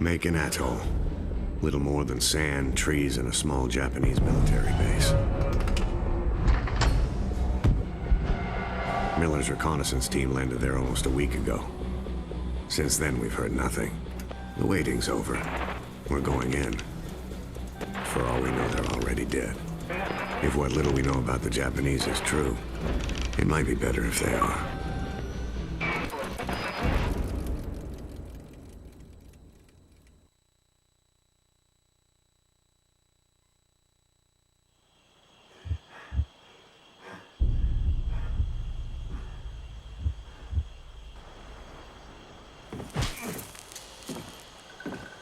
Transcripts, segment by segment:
Make an atoll. Little more than sand, trees, and a small Japanese military base. Miller's reconnaissance team landed there almost a week ago. Since then, we've heard nothing. The waiting's over. We're going in. For all we know, they're already dead. If what little we know about the Japanese is true, it might be better if they are.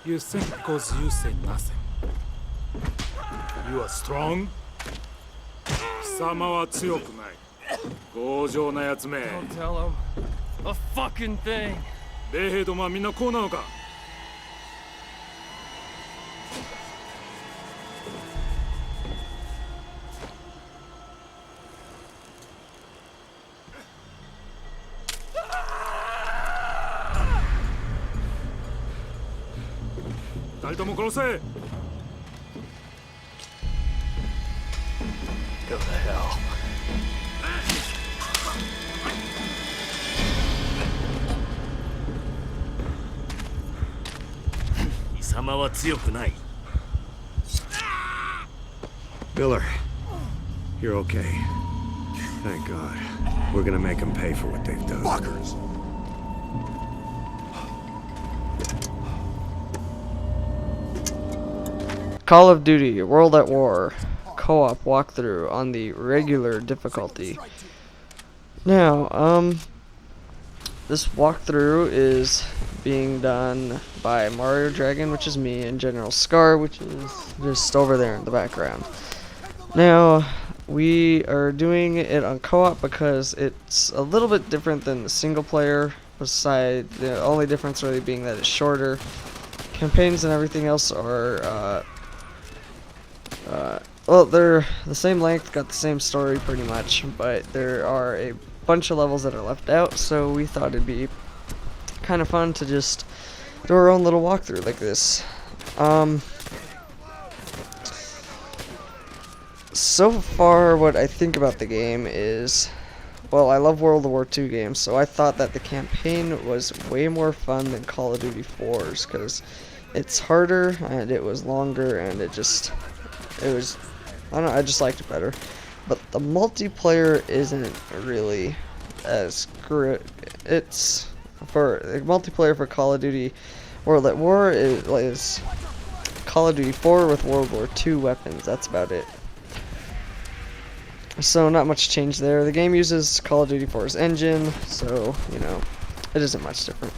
You think because you said nothing. You are strong? 貴様は強くない。強情なやつめ。Don't tell him a fucking thing. 米兵どもはみんなこうなのか。二人とも殺せ。Go to hell. 貴様は強くない。Miller, you're okay. Thank God. We're gonna make them pay for what they've done. Fuckers! Call of Duty World at War co-op walkthrough on the regular difficulty. Now, this walkthrough is being done by MarioDragon, which is me, and GenaralSkar, which is just over there in the background. Now, we are doing it on co-op because it's a little bit different than the single player, besides the only difference really being that it's shorter. Campaigns and everything else are well, they're the same length, got the same story pretty much, but there are a bunch of levels that are left out, so we thought it'd be kind of fun to just do our own little walkthrough like this. So far, what I think about the game is, well, I love World War II games, so I thought that the campaign was way more fun than Call of Duty 4's, because it's harder, and it was longer, and it was, I don't know, I just liked it better. But the multiplayer isn't really as great. It's, for the multiplayer for Call of Duty World at War is Call of Duty 4 with World War II weapons, that's about it. So not much change there. The game uses Call of Duty 4's engine, so, you know, it isn't much different.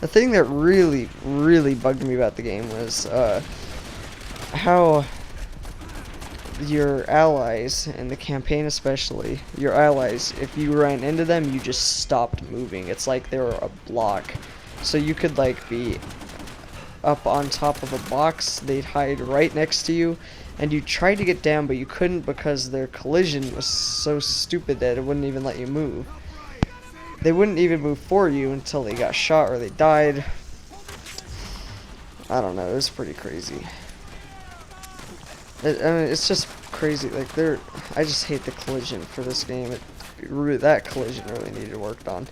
The thing that really, really bugged me about the game was how your allies, in the campaign especially, your allies, if you ran into them, you just stopped moving. It's like they were a block. So you could like be up on top of a box, they'd hide right next to you, and you tried to get down, but you couldn't because their collision was so stupid that it wouldn't even let you move. They wouldn't even move for you until they got shot or they died. I don't know, it was pretty crazy. I mean, it's just crazy. Like, I just hate the collision for this game. That collision really needed worked on.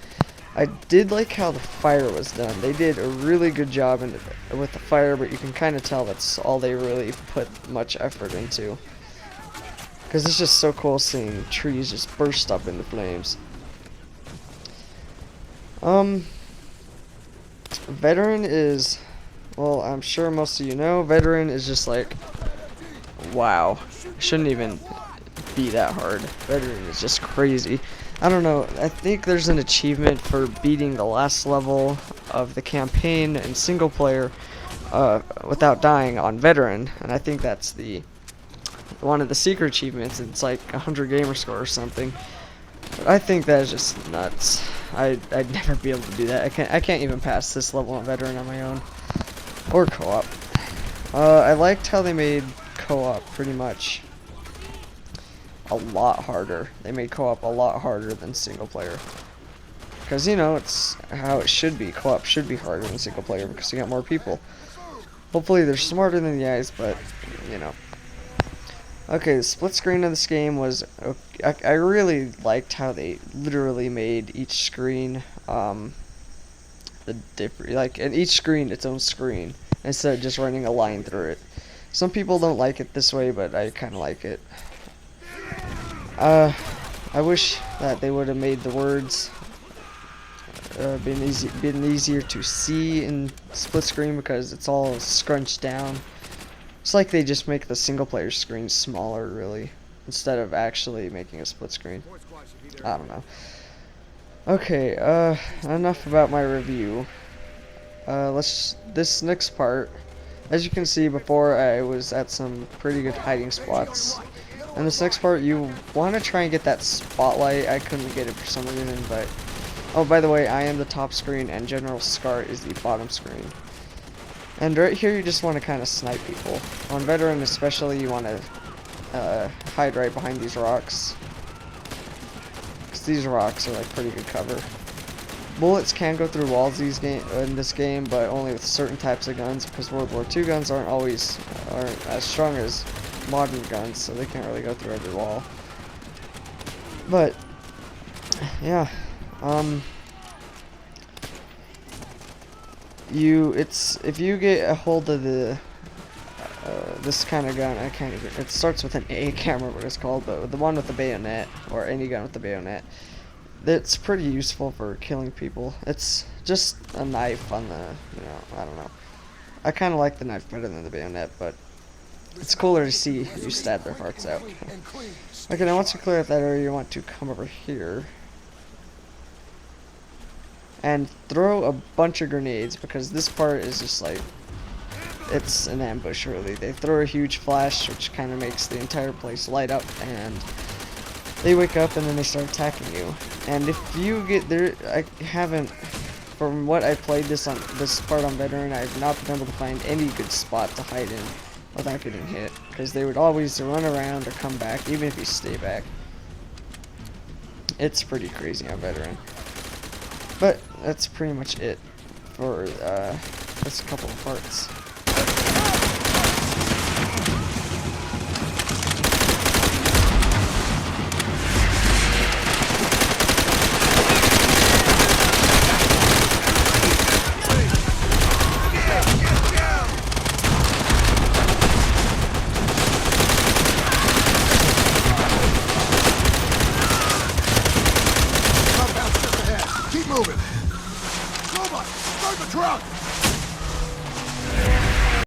I did like how the fire was done. They did a really good job with the fire, but you can kind of tell that's all they really put much effort into. Because it's just so cool seeing trees just burst up into flames. Veteran is, well, I'm sure most of you know, Veteran is just like, wow, it shouldn't even be that hard. Veteran is just crazy. I don't know, I think there's an achievement for beating the last level of the campaign in single player without dying on Veteran, and I think that's one of the secret achievements. It's like 100 gamer score or something. But I think that is just nuts. I'd never be able to do that. I can't even pass this level on Veteran on my own. Or co-op. I liked how they made co-op pretty much a lot harder. They made co-op a lot harder than single player. Because, you know, it's how it should be. Co-op should be harder than single player because you got more people. Hopefully they're smarter than the guys, but you know. Okay, the split screen of this game was. I really liked how they literally made each screen and each screen its own screen instead of just running a line through it. Some people don't like it this way, but I kind of like it. I wish that they would have made the words been easier to see in split screen because it's all scrunched down. It's like they just make the single player screen smaller, really, instead of actually making a split screen. I don't know. Okay, enough about my review. This next part, as you can see before, I was at some pretty good hiding spots. And this next part, you want to try and get that spotlight. I couldn't get it for some reason, but... Oh, by the way, I am the top screen, and GenaralSkar is the bottom screen. And right here, you just want to kind of snipe people. On Veteran especially, you want to hide right behind these rocks. Because these rocks are like pretty good cover. Bullets can go through walls in this game, but only with certain types of guns, because World War II guns aren't as strong as modern guns, so they can't really go through every wall. But yeah, if you get a hold of the this kind of gun, I can't even. It starts with an A, I can't remember what it's called, but the one with the bayonet, or any gun with the bayonet. It's pretty useful for killing people. It's just a knife on the, I don't know. I kind of like the knife better than the bayonet, but it's cooler to see you stab their hearts out. Okay, now once you clear out that area, you want to come over here and throw a bunch of grenades, because this part is just like, it's an ambush, really. They throw a huge flash, which kind of makes the entire place light up, and they wake up and then they start attacking you. And if you get there, I haven't, from what I played this part on Veteran, I've not been able to find any good spot to hide in without getting hit, because they would always run around or come back, even if you stay back. It's pretty crazy on Veteran. But that's pretty much it for this couple of parts. Keep moving. Robot, start the truck!